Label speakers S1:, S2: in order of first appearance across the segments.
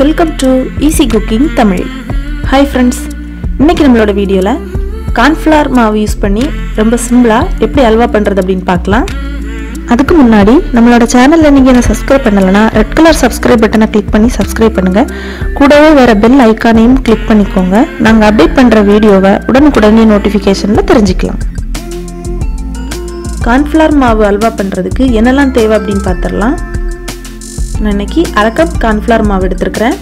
S1: Welcome to Easy Cooking Tamil. Hi friends, இன்னைக்கு நம்மளோட வீடியோல கார்ன்ஃப்ளவர் மாவு யூஸ் பண்ணி ரொம்ப சிம்பிளா எப்படி அல்வா பண்றது அப்படினு பார்க்கலாம். அதுக்கு முன்னாடி நம்மளோட சேனல்ல நீங்க என்ன சப்ஸ்கிரைப் பண்ணலனா ரெட் கலர் சப்ஸ்கிரைப் பட்டனை கிளிக் பண்ணி சப்ஸ்கிரைப் பண்ணுங்க. கூடவே வர பெல் ஐகானையும் கிளிக் பண்ணிக்கோங்க. நாங்க அப்டேட் பண்ற வீடியோவை உடனுக்குடனே நோட்டிஃபிகேஷன்ல தெரிஞ்சுக்கலாம். கார்ன்ஃப்ளவர் மாவு அல்வா பண்றதுக்கு என்னெல்லாம் தேவை அப்படினு பார்த்தறலாம். நான் இன்னைக்கு 1/2 கப் கார்ன்ஃப்ளவர் மாவு எடுத்துக்கிறேன்.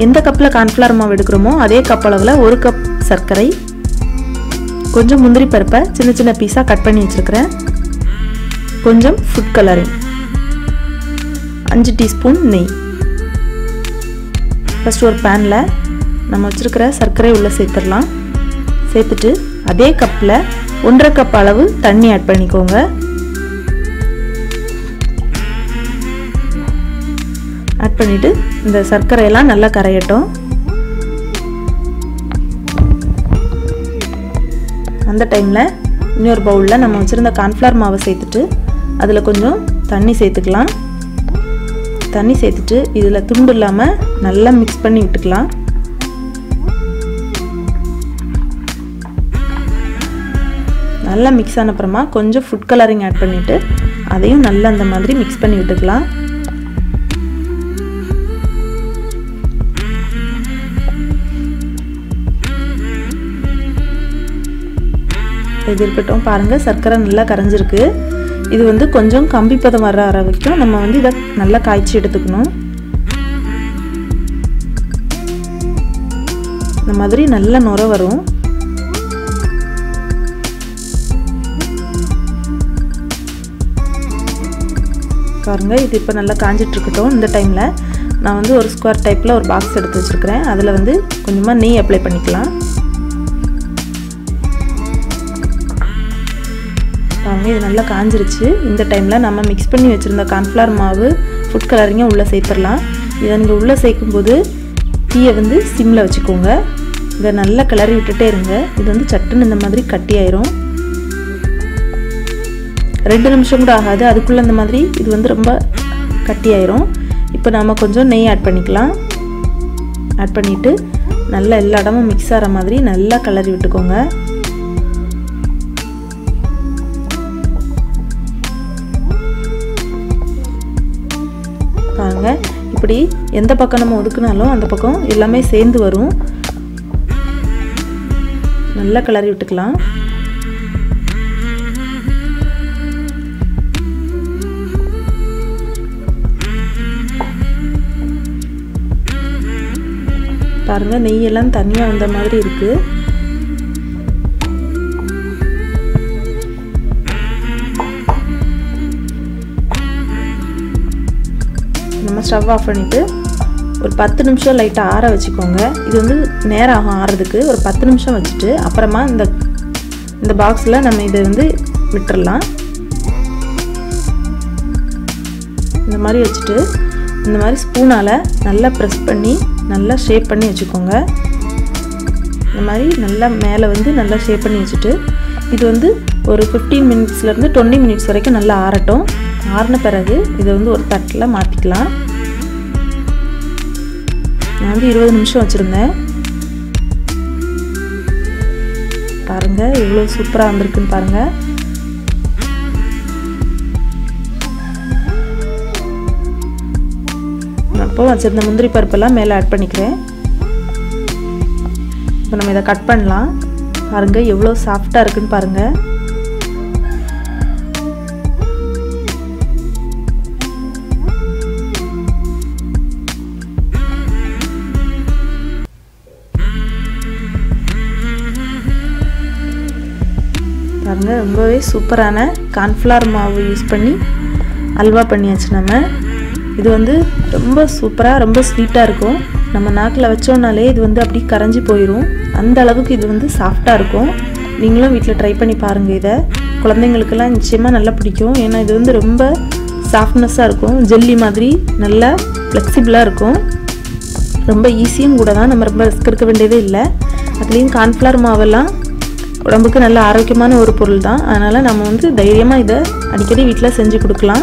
S1: எந்த கப்ல கார்ன்ஃப்ளவர் மாவு எடுக்கிறோமோ அதே கப் அளவுல 1 கப் சர்க்கரை, கொஞ்சம் முந்திரி பருப்பை சின்ன சின்ன பீஸா கட் பண்ணி வச்சிருக்கிறேன், கொஞ்சம் ஃபுட் கலரிங், 5 டீஸ்பூன் நெய். ஃபர்ஸ்ட் ஒரு பேன்ல நம்ம வச்சிருக்கிற சர்க்கரை உள்ள சேர்த்துடலாம். சேர்த்துட்டு அதே கப்ல 1/2 கப் அளவு தண்ணி ஆட் பண்ணிக்கோங்க. ஆட் பண்ணிட்டு இந்த சர்க்கரை எல்லாம் நல்லா கரையட்டும். அந்த டைம்ல இன்னொரு பவுல்ல நம்ம வச்சிருந்த கார்ன்ஃப்ளவர் மாவை சேர்த்துட்டு அதுல கொஞ்சம் தண்ணி சேர்த்துக்கலாம். தண்ணி சேர்த்துட்டு இதுல துண்டு இல்லாம நல்லா மிக்ஸ் பண்ணி விட்டுக்கலாம். நல்லா மிக்ஸ் ஆன அப்புறமா கொஞ்சம் ஃபுட் கலரிங் ஆட் பண்ணிட்டு அதையும் நல்லா அந்த மாதிரி மிக்ஸ் பண்ணி விட்டுக்கலாம். இது இருக்கட்டும். பாருங்க சர்க்கரை நல்லா கரைஞ்சிருக்கு. இது வந்து கொஞ்சம் கம்பி பதம் வர வரைக்கும் நம்ம வந்து இதை நல்லா காய்ச்சி எடுத்துக்கணும். இந்த மாதிரி நல்ல நுரை வரும். பாருங்க இது இப்போ நல்லா காஞ்சிட்டு இருக்கட்டும். இந்த டைம்ல நான் வந்து ஒரு ஸ்கொயர் டைப்ல ஒரு பாக்ஸ் எடுத்து வச்சிருக்கிறேன். அதுல வந்து கொஞ்சமா நெய் அப்ளை பண்ணிக்கலாம். இது நல்லா காஞ்சிருச்சு. இந்த டைம்ல நம்ம மிக்ஸ் பண்ணி வச்சிருந்த கார்ன்ஃப்ளவர் மாவு ஃபுட் கலரிங்க உள்ள சேர்த்துடலாம். இதை நீங்க உள்ள சேர்க்கும்போது தீயை வந்து சிம்ல வச்சுக்கோங்க. இதை நல்லா கிளறி விட்டுட்டே இருங்க. இது வந்து சட்டுன்னு இந்த மாதிரி கட்டி ஆயிரும். 2 நிமிஷம் கூட ஆகாது, அதுக்குள்ள இந்த மாதிரி இது வந்து ரொம்ப கட்டி ஆயிரும். இப்போ நாம கொஞ்சம் நெய் ஆட் பண்ணிக்கலாம். ஆட் பண்ணிட்டு நல்லா எல்லா இடமும் மிக்ஸ் ஆகிற மாதிரி நல்லா கிளறி விட்டுக்கோங்க. பாருங்க இப்படி எந்த பக்கம் நம்ம ஒதுக்குனாலும் அந்த பக்கம் எல்லாமே சேர்ந்து வரும். நல்லா கிளறி விட்டுக்கலாம். பாருங்க நெய் எல்லாம் தனியா வந்த மாதிரி இருக்கு. நம்ம ஸ்டவ் ஆஃப் பண்ணிட்டு ஒரு 10 நிமிஷம் லைட்டா ஆற வச்சுக்கோங்க. இது வந்து நேரம் ஆகும் ஆறதுக்கு. ஒரு 10 நிமிஷம் வச்சுட்டு அப்புறமா இந்த பாக்ஸ்ல நம்ம இதை வந்து விட்டுறலாம். இந்த மாதிரி வச்சுட்டு இந்த மாதிரி ஸ்பூனால நல்லா பிரஸ் பண்ணி நல்லா ஷேப் பண்ணி வச்சுக்கோங்க. இந்த மாதிரி நல்லா மேலே வந்து நல்லா ஷேப் பண்ணி வச்சுட்டு இது வந்து ஒரு 15 மினிட்ஸ்லேருந்து 20 மினிட்ஸ் வரைக்கும் நல்லா ஆறட்டும். ஆறின பிறகு இதை வந்து ஒரு தட்டில் மாற்றிக்கலாம். நான் வந்து 20 நிமிஷம் வச்சுருந்தேன். பாருங்க எவ்வளோ சூப்பராக வந்திருக்குன்னு பாருங்க. அப்போ வச்சிருந்த முந்திரி பருப்பெல்லாம் மேலே ஆட் பண்ணிக்கிறேன். இப்போ நம்ம இதை கட் பண்ணலாம். பாருங்க எவ்வளோ சாஃப்டாக இருக்குன்னு பாருங்க. பாருங்க ரொம்பவே சூப்பரான கார்ன்ஃப்ளவர் மாவு யூஸ் பண்ணி அல்வா பண்ணியாச்சு நம்ம. இது வந்து ரொம்ப சூப்பராக ரொம்ப ஸ்வீட்டாக இருக்கும். நம்ம நாக்கில் வச்சோன்னாலே இது வந்து அப்படி கரைஞ்சி போயிடும். அந்த அளவுக்கு இது வந்து சாஃப்டாக இருக்கும். நீங்களும் வீட்டில் ட்ரை பண்ணி பாருங்கள். இதை குழந்தைங்களுக்கெல்லாம் நிச்சயமாக நல்லா பிடிக்கும். ஏன்னா இது வந்து ரொம்ப சாஃப்ட்னஸாக இருக்கும். ஜெல்லி மாதிரி நல்லா ஃப்ளெக்சிபிளாக இருக்கும். ரொம்ப ஈஸியும் கூட தான். நம்ம ரொம்ப ரிஸ்க் எடுக்க வேண்டியதே இல்லை. அதுலேயும் கார்ன்ஃப்ளவர் மாவெல்லாம் உடம்புக்கு நல்ல ஆரோக்கியமான ஒரு பொருள் தான். அதனால் நம்ம வந்து தைரியமாக இதை அடிக்கடி வீட்டில் செஞ்சு கொடுக்கலாம்.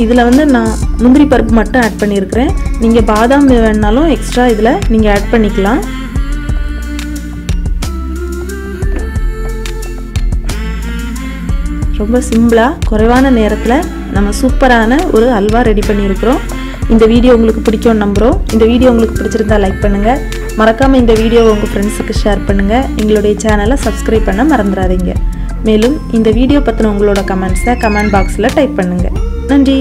S1: இதில் வந்து நான் முந்திரி பருப்பு மட்டும் ஆட் பண்ணியிருக்கிறேன். நீங்கள் பாதாம் வேணுனாலும் எக்ஸ்ட்ரா இதில் நீங்கள் ஆட் பண்ணிக்கலாம். ரொம்ப சிம்பிளாக குறைவான நேரத்தில் நம்ம சூப்பரான ஒரு அல்வா ரெடி பண்ணியிருக்கிறோம். இந்த வீடியோ உங்களுக்கு பிடிக்கும்னு நம்புகிறோம். இந்த வீடியோ உங்களுக்கு பிடிச்சிருந்தா லைக் பண்ணுங்கள். மறக்காமல் இந்த வீடியோவை உங்கள் ஃப்ரெண்ட்ஸுக்கு ஷேர் பண்ணுங்கள். எங்களுடைய சேனலை சப்ஸ்கிரைப் பண்ண மறந்துடாதீங்க. மேலும் இந்த வீடியோ பற்றின உங்களோட கமெண்ட்ஸை கமெண்ட் பாக்ஸில் டைப் பண்ணுங்கள். நன்றி.